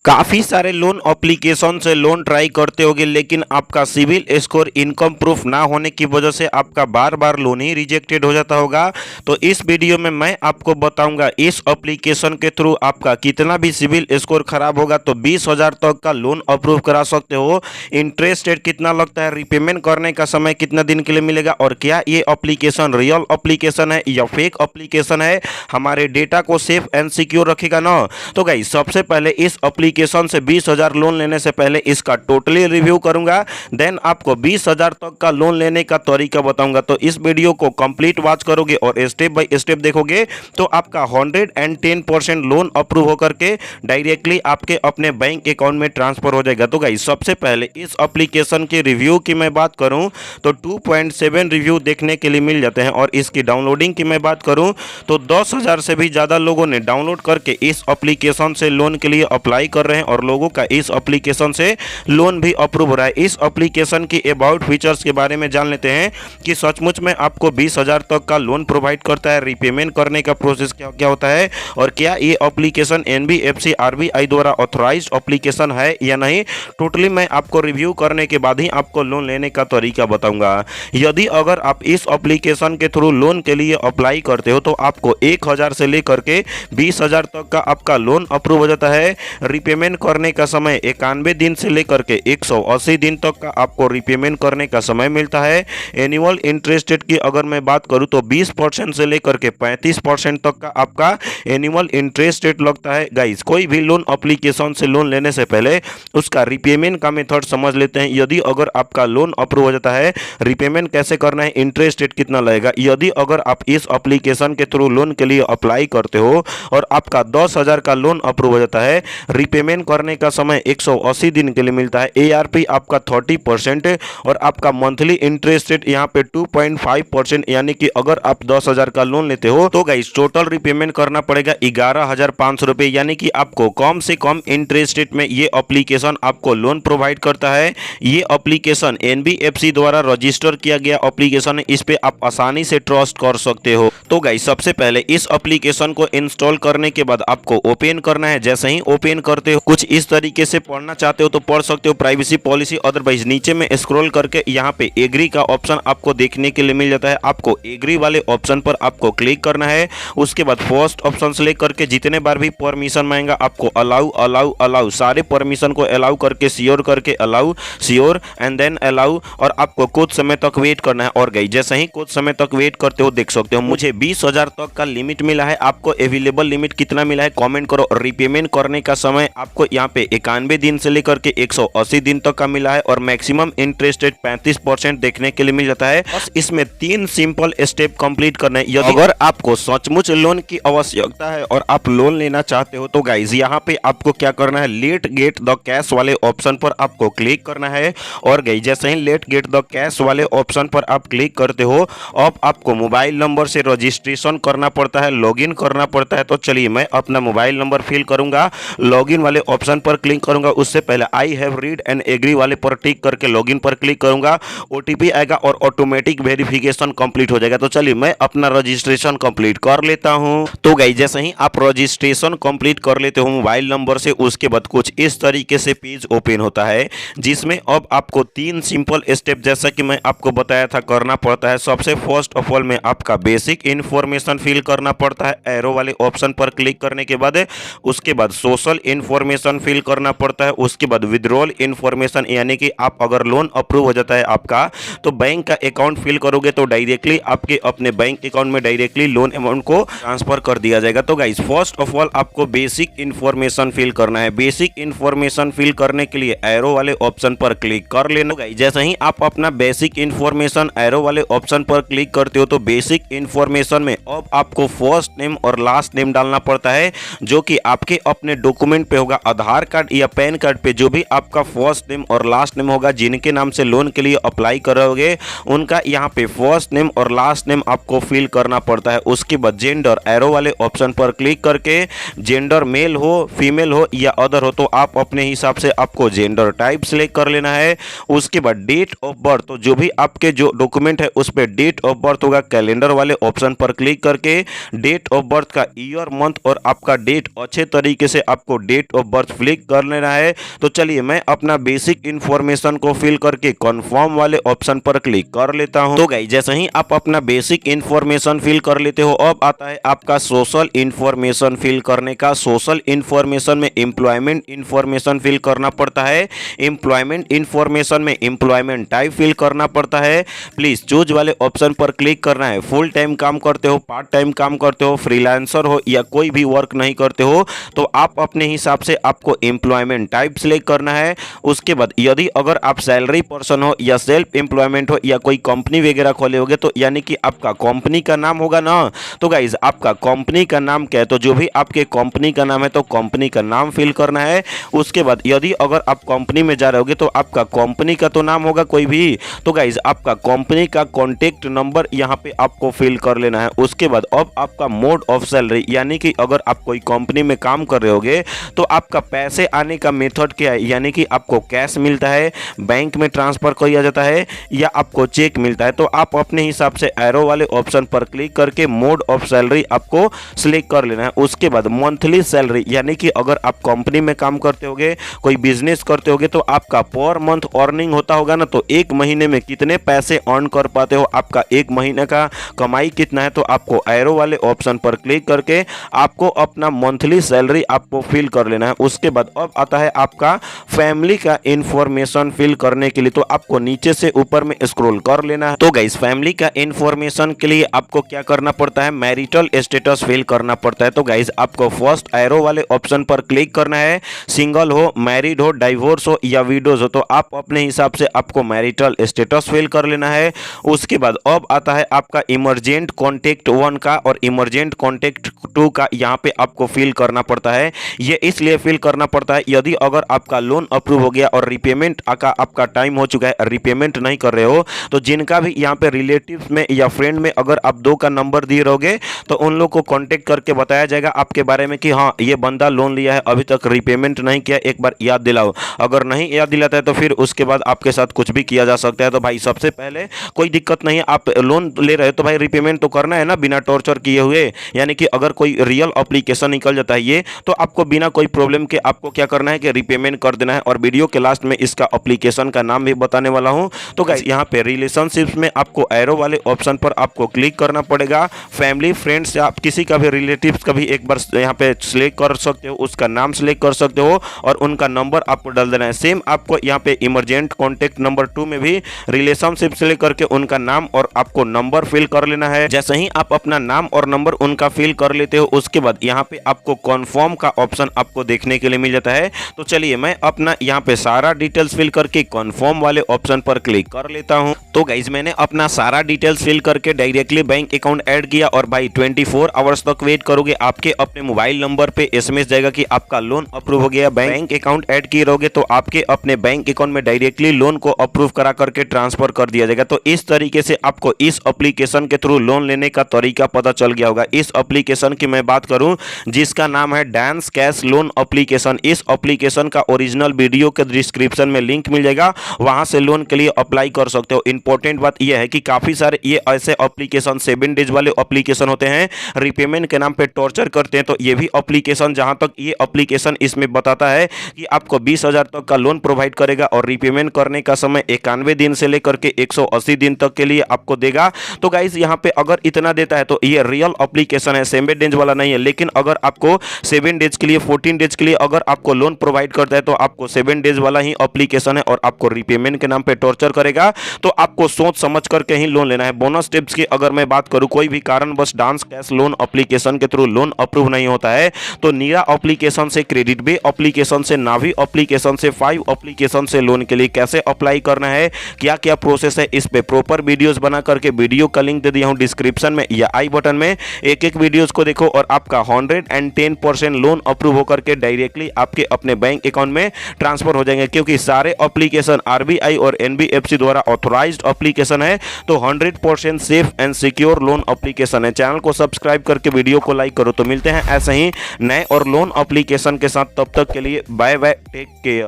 काफ़ी सारे loan application से लोन ट्राई करते होगे, लेकिन आपका सिविल स्कोर इनकम प्रूफ ना होने की वजह से आपका बार बार लोन ही रिजेक्टेड हो जाता होगा। तो इस वीडियो में मैं आपको बताऊंगा इस एप्लीकेशन के थ्रू आपका कितना भी सिविल स्कोर खराब होगा तो 20,000 तक का लोन अप्रूव करा सकते हो। इंटरेस्ट रेट कितना लगता है, रिपेमेंट करने का समय कितना दिन के लिए मिलेगा, और क्या ये एप्लीकेशन रियल एप्लीकेशन है या फेक एप्लीकेशन है, हमारे डेटा को सेफ एंड सिक्योर रखेगा ना। तो गाइस, सबसे पहले इस एप्लीकेशन से 20,000 लोन लेने से पहले इसका टोटली रिव्यू करूंगा, देन आपको 20,000 तक का लोन लेने का तरीका बताऊंगा। तो इस वीडियो को कंप्लीट वॉच करोगे और स्टेप बाय स्टेप देखोगे तो आपका 110% लोन अप्रूव होकर के डायरेक्टली आपके अपने बैंक अकाउंट में ट्रांसफर हो जाएगा। तो गाइस, सबसे पहले इस एप्लीकेशन के रिव्यू की मैं बात करूं तो 2.7 रिव्यू देखने के लिए मिल जाते हैं, और इसकी डाउनलोडिंग की मैं बात करूं तो 10,000 से भी ज़्यादा लोगों ने डाउनलोड करके इस एप्लीकेशन से लोन के लिए अप्लाई कर रहे हैं, और लोगों का इस एप्लीकेशन से लोन भी अप्रूव हो रहा है। इस एप्लीकेशन की अबाउट फीचर्स के बारे में जान लेते हैं कि सचमुच में आपको 20,000 तक का लोन प्रोवाइड करता है, रिपेमेंट करने का प्रोसेस क्या क्या होता है, और क्या ये एप्लीकेशन NBFC RBI द्वारा ऑथराइज्ड एप्लीकेशन है या नहीं। टोटली मैं आपको रिव्यू करने के बाद ही आपको लोन लेने का तरीका बताऊंगा। यदि अगर आप इस एप्लीकेशन के थ्रू लोन के लिए अप्लाई करते हो तो आपको 1,000 से लेकर के 20,000 तक का आपका लोन अप्रूव हो जाता है। रिपेमेंट करने का समय 91 दिन से लेकर के 180 दिन तक का आपको रिपेमेंट करने का समय मिलता है। एनुअल इंटरेस्ट रेट की अगर मैं बात करूं तो 20% से लेकर के 35% तक का आपका एनुअल इंटरेस्ट रेट लगता है। गाइस, कोई भी लोन एप्लीकेशन से लोन लेने से पहले उसका रिपेमेंट का मेथड समझ लेते हैं। यदि अगर आपका लोन अप्रूव हो जाता है, रिपेमेंट कैसे करना है, इंटरेस्ट रेट कितना लगेगा। यदि अगर आप इस एप्लीकेशन के थ्रू लोन के लिए अप्लाई करते हो और आपका 10,000 का लोन अप्रूव हो जाता है, रिपेमेंट करने का समय 180 दिन के लिए मिलता है, ARP आपका 30% और आपका मंथली इंटरेस्ट रेट यहाँ पे 2.5%, यानी कि अगर आप 10,000 का लोन लेते हो तो गाइस टोटल रिपेमेंट करना पड़ेगा 11,500 रुपये, यानी कि आपको कम से कम इंटरेस्ट रेट में ये एप्लीकेशन आपको लोन प्रोवाइड करता है। ये एप्लीकेशन NBFC द्वारा रजिस्टर किया गया एप्लीकेशन है, इस पे आप आसानी से ट्रस्ट कर सकते हो। तो गाइस, सबसे पहले इस एप्लीकेशन को इंस्टॉल करने के बाद आपको ओपन करना है। जैसे ही ओपन करते हो कुछ इस तरीके से पढ़ना चाहते हो तो पढ़ सकते हो, प्राइवेसी पॉलिसी। अदरवाइज नीचे में स्क्रॉल करके यहाँ पे एग्री का ऑप्शन आपको देखने के लिए मिल जाता है। आपको एग्री वाले ऑप्शन पर आपको क्लिक करना है। उसके बाद फर्स्ट ऑप्शन से लेकर के जितने बार भी परमिशन मांगेगा आपको अलाउ अलाउ अलाउ सारे परमिशन को अलाउ करके allow sure and then allow, और आपको कुछ समय तक वेट करना है। और गई, जैसे ही कुछ समय तक वेट करते हो देख सकते हो मुझे 20,000 तक का लिमिट मिला है। आपको अवेलेबल लिमिट कितना मिला है कमेंट करो। रिपेमेंट करने का समय आपको यहाँ पे 91 दिन से लेकर के 180 दिन तक का मिला है, और मैक्सिमम इंटरेस्ट रेट 35% देखने के लिए मिल जाता है। बस इसमें 3 सिंपल स्टेप कंप्लीट करना है। यदि अगर आपको सचमुच लोन की आवश्यकता है और आप लोन लेना चाहते हो तो गाइज यहाँ पे आपको क्या करना है, लेट गेट द कैश वाले ऑप्शन पर आपको क्लिक करना है। और गई, जैसे ही लेट गेट द कैश वाले ऑप्शन पर आप क्लिक करते हो अब आपको मोबाइल नंबर से रजिस्ट्रेशन करना पड़ता है, लॉगिन करना पड़ता है। तो चलिए मैं अपना मोबाइल नंबर फिल करूंगा, लॉगिन वाले ऑप्शन पर क्लिक करूंगा। उससे पहले I have read and agree वाले पर टिक करके लॉगिन पर क्लिक करूंगा। OTP आएगा और ऑटोमेटिक वेरिफिकेशन कंप्लीट हो जाएगा। तो चलिए मैं अपना रजिस्ट्रेशन कंप्लीट कर लेता हूं। तो गाइस, जैसे ही आप रजिस्ट्रेशन कंप्लीट कर लेते हो मोबाइल नंबर से, उसके बाद कुछ इस तरीके से पेज ओपन होता है, जिसमें अब आपको 3 सिंपल स्टेप जैसा कि मैं आपको बताया था करना पड़ता है। सबसे फर्स्ट ऑफ ऑल में आपका बेसिक इन्फॉर्मेशन फिल करना पड़ता है एरो वाले ऑप्शन पर क्लिक करने के बाद। उसके बाद सोशल इन्फॉर्मेशन फिल करना पड़ता है। उसके बाद विड्रॉल इन्फॉर्मेशन, यानी कि आप अगर लोन अप्रूव हो जाता है आपका तो बैंक का अकाउंट फिल करोगे तो डायरेक्टली आपके अपने बैंक अकाउंट में डायरेक्टली लोन अमाउंट को ट्रांसफर कर दिया जाएगा। तो गाइस, फर्स्ट ऑफ ऑल आपको बेसिक इन्फॉर्मेशन फिल करना है। बेसिक इन्फॉर्मेशन फिल करने के लिए एरो वाले ऑप्शन पर क्लिक कर लेना। गाइस, जैसे ही आप अपना बेसिक इन्फॉर्मेशन एरो वाले ऑप्शन पर क्लिक करते हो तो बेसिक इन्फॉर्मेशन में अब आपको फर्स्ट नेम और लास्ट नेम डालना पड़ता है, जो कि आपके अपने डॉक्यूमेंट पे होगा। आधार कार्ड या पैन कार्ड पे जो भी आपका फर्स्ट नेम और लास्ट नेम होगा, जिनके नाम से लोन के लिए अप्लाई करोगे उनका यहाँ पे फर्स्ट नेम और लास्ट नेम आपको फिल करना पड़ता है। उसके बाद जेंडर एरो वाले ऑप्शन पर क्लिक करके जेंडर मेल हो फीमेल हो या अदर हो तो आप अपने हिसाब से आपको जेंडर टाइप सिलेक्ट कर लेना है। उसके बाद डेट ऑफ बर्थ, तो जो भी आपके जो डॉक्यूमेंट है उस पर डेट ऑफ बर्थ होगा, कैलेंडर वाले ऑप्शन पर क्लिक करके डेट ऑफ बर्थ का ईयर मंथ और आपका डेट अच्छे तरीके से आपको date date of birth fill कर लेना है। तो चलिए मैं अपना बेसिक इन्फॉर्मेशन को फिल करके कंफर्म वाले ऑप्शन पर क्लिक कर लेता हूं। तो गाइस जैसे ही आप अपना बेसिक इन्फॉर्मेशन फिल कर लेते हो, अब आता है आपका सोशल इन्फॉर्मेशन फिल करने का। सोशल इन्फॉर्मेशन में एम्प्लॉयमेंट इन्फॉर्मेशन फिल करना पड़ता है। एम्प्लॉयमेंट इन्फॉर्मेशन में एम्प्लॉयमेंट टाइप फिल करना पड़ता है। प्लीज चूज वाले ऑप्शन पर क्लिक करना है। फुल टाइम काम करते हो, पार्ट टाइम काम करते हो, फ्रीलांसर हो या कोई भी वर्क नहीं करते हो, तो आप अपने हिसाब से आपको एम्प्लॉयमेंट टाइप सिलेक्ट करना है। उसके बाद यदि अगर आप सैलरी पर्सन हो या सेल्फ एम्प्लॉयमेंट हो या कोई कंपनी वगैरह खोले होगे, तो यानी कि आपका कंपनी का नाम होगा ना। तो गाइज आपका कंपनी का नाम क्या है, तो जो भी आपके कंपनी का नाम है तो कंपनी का नाम फिल करना है। उसके बाद यदि अगर आप कंपनी में जा रहे होगे तो आपका कंपनी का तो नाम होगा कोई भी, तो गाइज आपका कंपनी का कॉन्टेक्ट नंबर यहाँ पे आपको फिल कर लेना है। उसके बाद अब आपका मोड ऑफ सैलरी, यानी कि अगर आप कोई कंपनी में काम कर रहे होगे तो आपका पैसे आने का मेथड क्या है, यानी कि आपको कैश मिलता है, बैंक में ट्रांसफर किया जाता है या आपको चेक मिलता है। तो आप अपने हिसाब से एरो वाले ऑप्शन पर क्लिक करके मोड ऑफ सैलरी आपको सिलेक्ट कर लेना है। उसके बाद मंथली सैलरी, यानी कि अगर आप कंपनी में काम करते होगे, कोई बिजनेस करते होगे, तो आपका पर मंथ अर्निंग होता होगा ना, तो एक महीने में कितने पैसे अर्न कर पाते हो, आपका एक महीने का कमाई कितना है, तो आपको एरो वाले ऑप्शन पर क्लिक करके आपको अपना मंथली सैलरी आपको फिल कर लेना है। उसके बाद अब आता है आपका फैमिली का इंफॉर्मेशन फिल करने के लिए, तो आपको नीचे से ऊपर में स्क्रॉल कर लेना है। तो गाइस फैमिली का इंफॉर्मेशन के लिए आपको क्या करना पड़ता है, मैरिटल स्टेटस फिल करना पड़ता है। तो गाइस आपको फर्स्ट एरो वाले ऑप्शन पर क्लिक करना है। सिंगल हो, मैरिड हो, डाइवोर्स हो या विडोज हो, तो आप अपने हिसाब से आपको मैरिटल स्टेटस फिल कर लेना है। उसके बाद अब आता है आपका इमरजेंट कॉन्टेक्ट 1 का और इमरजेंट कॉन्टेक्ट 2 का, यहाँ पे आपको फिल करना पड़ता है। ये इसलिए फिल करना पड़ता है यदि अगर आपका लोन अप्रूव हो गया और रिपेमेंट का आपका टाइम हो चुका है, रिपेमेंट नहीं कर रहे हो, तो जिनका भी यहाँ पे रिलेटिव्स में या फ्रेंड में अगर आप 2 का नंबर दिए रहोगे तो उन लोग को कॉन्टेक्ट करके बताया जाएगा आपके बारे में कि हाँ ये बंदा लोन लिया है, अभी तक रिपेमेंट नहीं किया, एक बार याद दिलाओ। अगर नहीं याद दिलाता है तो फिर उसके बाद आपके साथ कुछ भी किया जा सकता है। तो भाई सबसे पहले कोई दिक्कत नहीं है, आप लोन ले रहे हो तो भाई रिपेमेंट तो करना है ना, बिना टॉर्चर किए हुए। यानी कि अगर कोई रियल एप्लीकेशन निकल जाता है ये, तो आपको बिना कोई प्रॉब्लम के आपको क्या करना है कि रिपेमेंट कर देना है। और वीडियो के लास्ट में इसका एप्लीकेशन का नाम भी बताने वाला हूं। तो गाइस यहाँ पे रिलेशनशिप्स में आपको एरो वाले ऑप्शन पर आपको क्लिक करना पड़ेगा। फैमिली फ्रेंड्स या आप किसी का भी रिलेटिव्स का भी एक बार यहाँ पे सिलेक्ट कर सकते हो, उसका नाम सिलेक्ट कर सकते हो और उनका नंबर आपको डाल देना है। सेम आपको यहाँ पे इमरजेंट कॉन्टेक्ट नंबर 2 में भी रिलेशनशिप सिलेक्ट करके उनका नाम और आपको नंबर फिल कर लेना है। जैसे ही आप अपना नाम और नंबर उनका फिल कर लेते हो, उसके बाद यहाँ पे आपको कन्फर्म का ऑप्शन आपको देखने के लिए मिल जाता है। तो चलिए मैं अपना यहाँ पे सारा डिटेल्स फिल करके कन्फर्म वाले ऑप्शन पर क्लिक कर लेता हूँ। तो गाइज मैंने अपना सारा डिटेल्स फिल करके डायरेक्टली बैंक अकाउंट ऐड किया और भाई 24 आवर्स तक वेट करोगे, आपके अपने मोबाइल नंबर पे एसएमएस जाएगा कि आपका लोन अप्रूव हो गया। बैंक अकाउंट ऐड किए रहोगे तो आपके अपने बैंक अकाउंट में डायरेक्टली लोन को अप्रूव करा करके ट्रांसफर कर दिया जाएगा। तो इस तरीके से आपको इस एप्लीकेशन के थ्रू लोन लेने का तरीका पता चल गया होगा। इस एप्लीकेशन की मैं बात करूं जिसका नाम है डांस कैश लोन एप्लीकेशन। इस एप्लीकेशन का ओरिजिनल वीडियो के डिस्क्रिप्शन में लिंक मिल जाएगा, वहां से लोन के लिए अप्लाई कर सकते हो। इंपॉर्टेंट बात यह है कि काफी सारे ये ऐसे एप्लीकेशन 7 डेज वाले एप्लीकेशन होते हैं, रिपेमेंट के नाम पे टॉर्चर करते हैं। तो ये भी एप्लीकेशन, जहां तक ये एप्लीकेशन इसमें बताता है कि आपको 20,000 तक का लोन प्रोवाइड करेगा और रिपेमेंट करने का समय 91 दिन से लेकर के 180 दिन तक के लिए आपको देगा। तो गाइज यहाँ पे अगर इतना देता है तो ये रियल एप्लीकेशन है, 7 डेज वाला नहीं है। लेकिन अगर आपको 7 डेज के लिए, 14 डेज के लिए अगर आपको लोन प्रोवाइड करता है तो आपको 7 डेज वाला ही एप्लीकेशन है और आपको रिपेमेंट के नाम पे टॉर्चर करेगा। तो आपको सोच समझ करके ही लोन लेना है। बोनस टिप्स की अगर मैं बात करूं, कोई भी कारण बस डांस कैश लोन एप्लीकेशन के थ्रू लोन अप्रूव नहीं होता है तो नीरा एप्लीकेशन से, क्रेडिट बे एप्लीकेशन से, नावी एप्लीकेशन से, 5 एप्लीकेशन से लोन के लिए कैसे अप्लाई करना है, क्या क्या प्रोसेस है, इस पे प्रॉपर वीडियोस बना करके वीडियो का लिंक दे दिया हूं डिस्क्रिप्शन में या आई बटन में। एक एक वीडियोस को देखो और आपका 110% लोन अप्रूव होकर के डायरेक्टली आपके अपने बैंक अकाउंट में ट्रांसफर हो जाएंगे। क्योंकि सारे एप्लीकेशन आरबीआई और एनबीएफसी द्वारा ऑथराइज्ड एप्लीकेशन है, तो 100% safe and secure loan application है। चैनल को सब्सक्राइब करके वीडियो को लाइक करो। तो मिलते हैं ऐसे ही नए और लोन एप्लीकेशन के साथ, तब तक के लिए बाय बाय, टेक केयर।